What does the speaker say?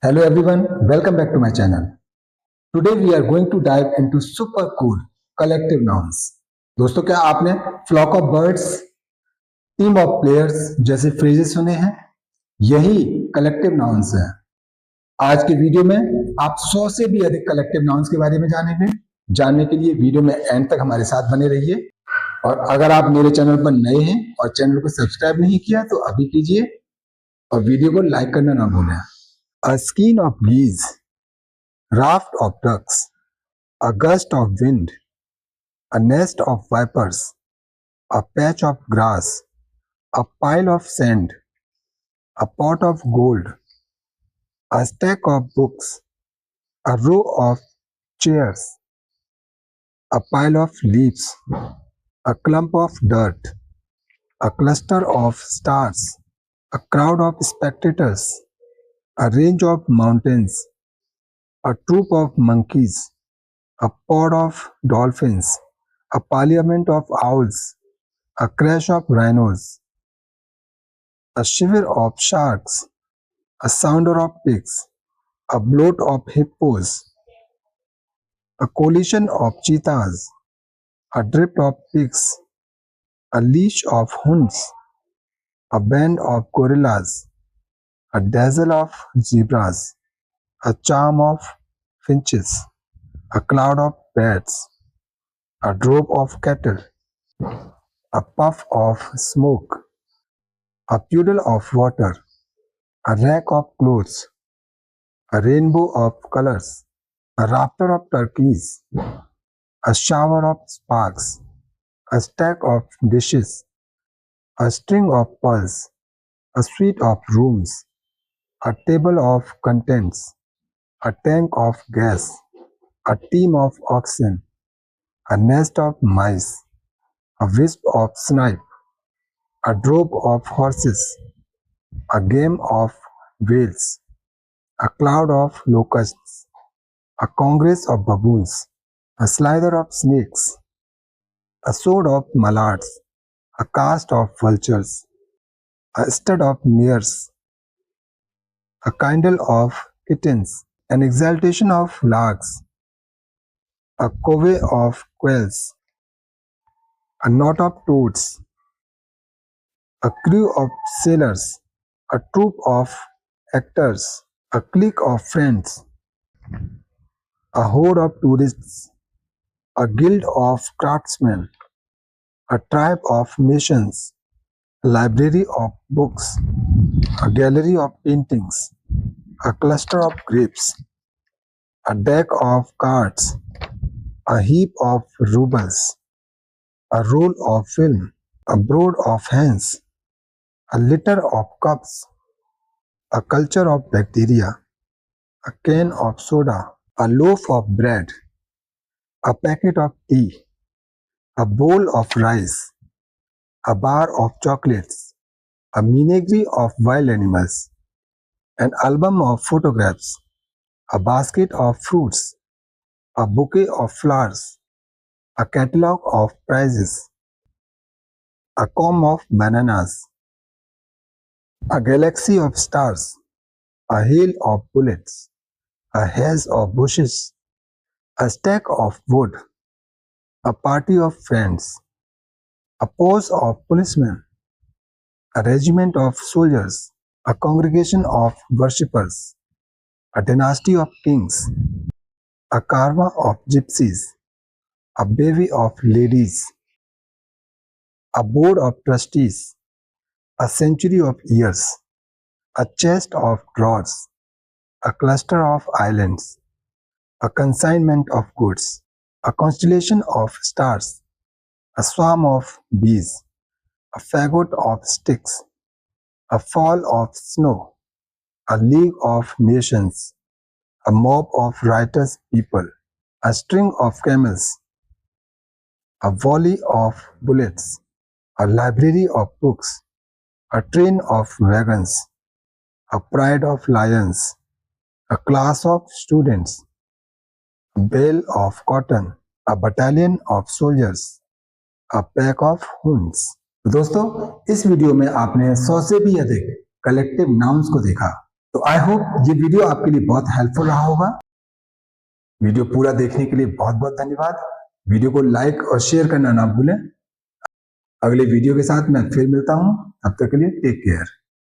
Hello everyone, welcome back to my channel. Today we are going to dive into super cool collective nouns. दोस्तों क्या आपने flock of birds, team of players जैसे phrases सुने हैं? यही collective nouns हैं। आज के वीडियो में आप 100 से भी अधिक कलेक्टिव नाउन्स के बारे में जानेंगे। जानने के लिए वीडियो में एंड तक हमारे साथ बने रहिए। और अगर आप मेरे चैनल पर नए हैं और चैनल को सब्सक्राइब नहीं किया तो अभी कीजिए और वीडियो को लाइक करना ना भूलें। A skein of geese, raft of ducks, a gust of wind, a nest of vipers, a patch of grass, a pile of sand, a pot of gold, a stack of books, a row of chairs, a pile of leaves, a clump of dirt, a cluster of stars, a crowd of spectators, a range of mountains, a troop of monkeys, a pod of dolphins, a parliament of owls, a crash of rhinos, a shiver of sharks, a sounder of pigs, a bloat of hippos, a coalition of cheetahs, a drift of pigs, a leash of hounds, a band of gorillas, a dazzle of zebras, a charm of finches, a cloud of bats, a drove of cattle, a puff of smoke, a puddle of water, a rack of clothes, a rainbow of colors, a rafter of turkeys, a shower of sparks, a stack of dishes, a string of pearls, a suite of rooms, a table of contents, a tank of gas, a team of oxen, a nest of mice, a wisp of snipe, a drove of horses, a game of whales, a cloud of locusts, a congress of baboons, a slither of snakes, a sword of mallards, a cast of vultures, a stud of mares, a kindle of kittens, an exaltation of larks, a covey of quails, a knot of toads, a crew of sailors, a troop of actors, a clique of friends, a horde of tourists, a guild of craftsmen, a tribe of nations, a library of books, a gallery of paintings, a cluster of grapes, a deck of cards, a heap of rubles, a roll of film, a brood of hens, a litter of cups, a culture of bacteria, a can of soda, a loaf of bread, a packet of tea, a bowl of rice, a bar of chocolates, a menagerie of wild animals, an album of photographs, a basket of fruits, a bouquet of flowers, a catalogue of prizes, a comb of bananas, a galaxy of stars, a hail of bullets, a haze of bushes, a stack of wood, a party of friends, a pose of policemen, a regiment of soldiers, a congregation of worshippers, a dynasty of kings, a caravan of gypsies, a bevy of ladies, a board of trustees, a century of years, a chest of drawers, a cluster of islands, a consignment of goods, a constellation of stars, a swarm of bees, a fagot of sticks, a fall of snow, a league of nations, a mob of riotous people, a string of camels, a volley of bullets, a library of books, a train of wagons, a pride of lions, a class of students, a bale of cotton, a battalion of soldiers, a pack of hounds. दोस्तों, इस video में आपने 100 से भी अधिक collective nouns को देखा। तो आई होप ये वीडियो आपके लिए बहुत हेल्पफुल रहा होगा। वीडियो पूरा देखने के लिए बहुत बहुत धन्यवाद। वीडियो को लाइक और शेयर करना ना भूलें। अगले वीडियो के साथ मैं फिर मिलता हूं, तब तक के लिए टेक केयर।